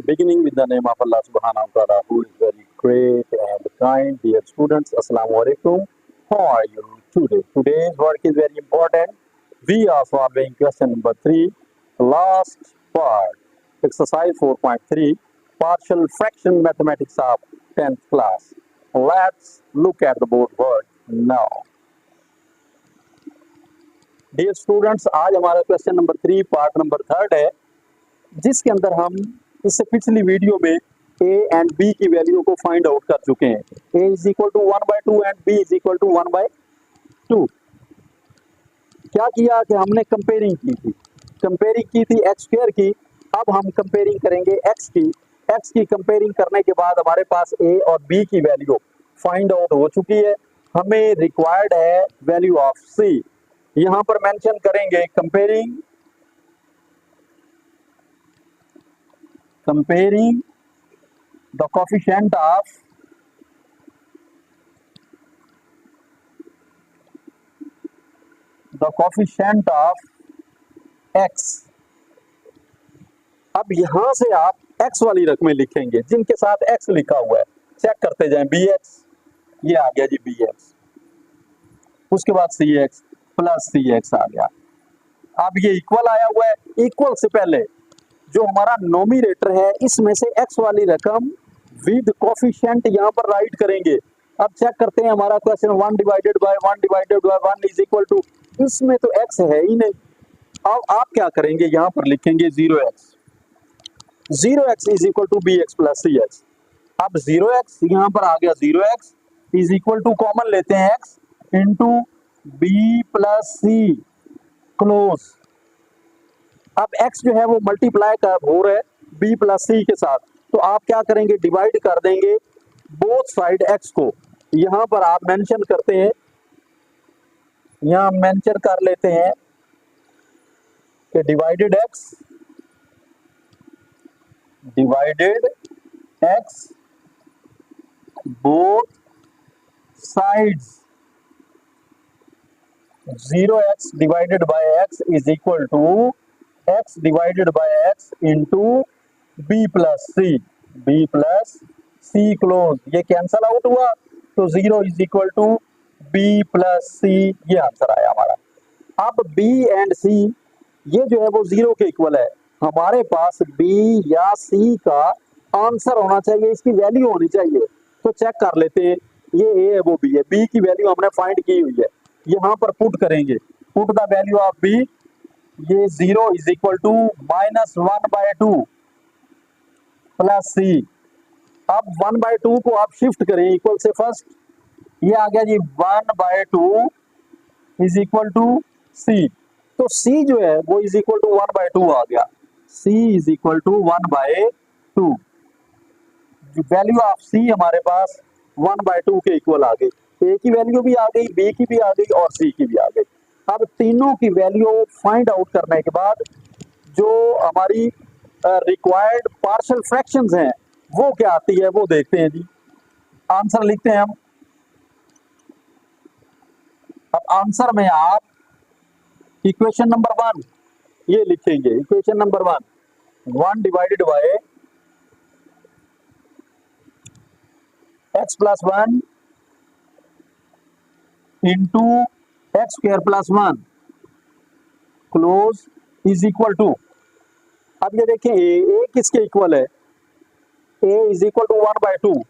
Beginning with the name of Allah subhanahu wa ta'ala, who is very great and kind. Dear students, Assalamu alaikum. How are you today? Today's work is very important. We are solving question number 3, last part, exercise 4.3, partial fraction mathematics of 10th class. Let's look at the board work now. Dear students, आज हमारा question number 3 part number 3 है, जिसके अंदर हम इससे पिछली video में a and b की वैल्यू को फाइंड आउट कर चुके हैं. a is equal to 1/2 and b is equal to 1/2. क्या किया कि हमने कंपेयरिंग की थी x स्क्वायर की. अब हम कंपेयरिंग करेंगे x की कंपेयरिंग करने के बाद हमारे पास a और b की वैल्यू फाइंड आउट हो चुकी है. हमें रिक्वायर्ड है वैल्यू ऑफ c. यहाँ पर मेंशन करेंगे comparing the coefficient of x. अब यहां से आप x वाली रकमें लिखेंगे जिनके साथ x लिखा हुआ है. चेक करते जाएं. bx, ये आ गया जी bx. उसके बाद cx प्लस cx आ गया. अब ये इक्वल आया हुआ है. इक्वल से पहले जो हमारा नोमिनेटर है इसमें से x वाली रकम विद कोफिशिएंट यहाँ पर राइट करेंगे. अब चेक करते हैं हमारा question 1 divided by 1 is equal to, इसमें तो x है ही नहीं. अब आप क्या करेंगे, यहाँ पर लिखेंगे 0x is equal to bx plus cx. अब 0x यहाँ पर आ गया, 0x is equal two common लेते हैं x into b plus c close. अब x जो है वो मल्टीप्लाई हो रहा है b प्लस c के साथ, तो आप क्या करेंगे, डिवाइड कर देंगे बोथ साइड x को. यहां पर आप मेंशन करते हैं, यहां मेंशन कर लेते हैं कि divided x both sides. 0x divided by x is equal to x divided by x into b plus c close. ये कैंसल आउट हुआ तो 0 is equal to b plus c. ये आंसर आया हमारा. अब b एंड c ये जो है वो 0 के इक्वल है. हमारे पास b या c का आंसर होना चाहिए, इसकी वैल्यू होनी चाहिए. तो चेक कर लेते हैं, ये a है वो b है. b की वैल्यू हमने फाइंड की हुई है. यहाँ पर पुट करेंगे, put the value of b. ये 0 is equal to -1/2 plus c. अब 1/2 को आप शिफ्ट करें इक्वल से फर्स्ट, ये आ गया जी 1/2 इज इक्वल टू c. तो c जो है वो इज इक्वल टू 1/2 आ गया. c is equal to 1/2. Value of c हमारे पास 1/2 के इक्वल आ गई. a की वैल्यू भी आ गई, b की भी आ गई और c की भी आ गई. अब तीनों की वैल्यू फाइंड आउट करने के बाद जो हमारी रिक्वायर्ड पार्शियल फ्रैक्शंस हैं वो क्या आती है वो देखते हैं जी. आंसर लिखते हैं हम. अब आंसर में आप इक्वेशन नंबर 1 ये लिखेंगे. Equation number 1 divided by x plus 1 into x square plus 1 close is equal to. अब ये देखें a किसके इक्वल है, a इज इक्वल टू 1/2.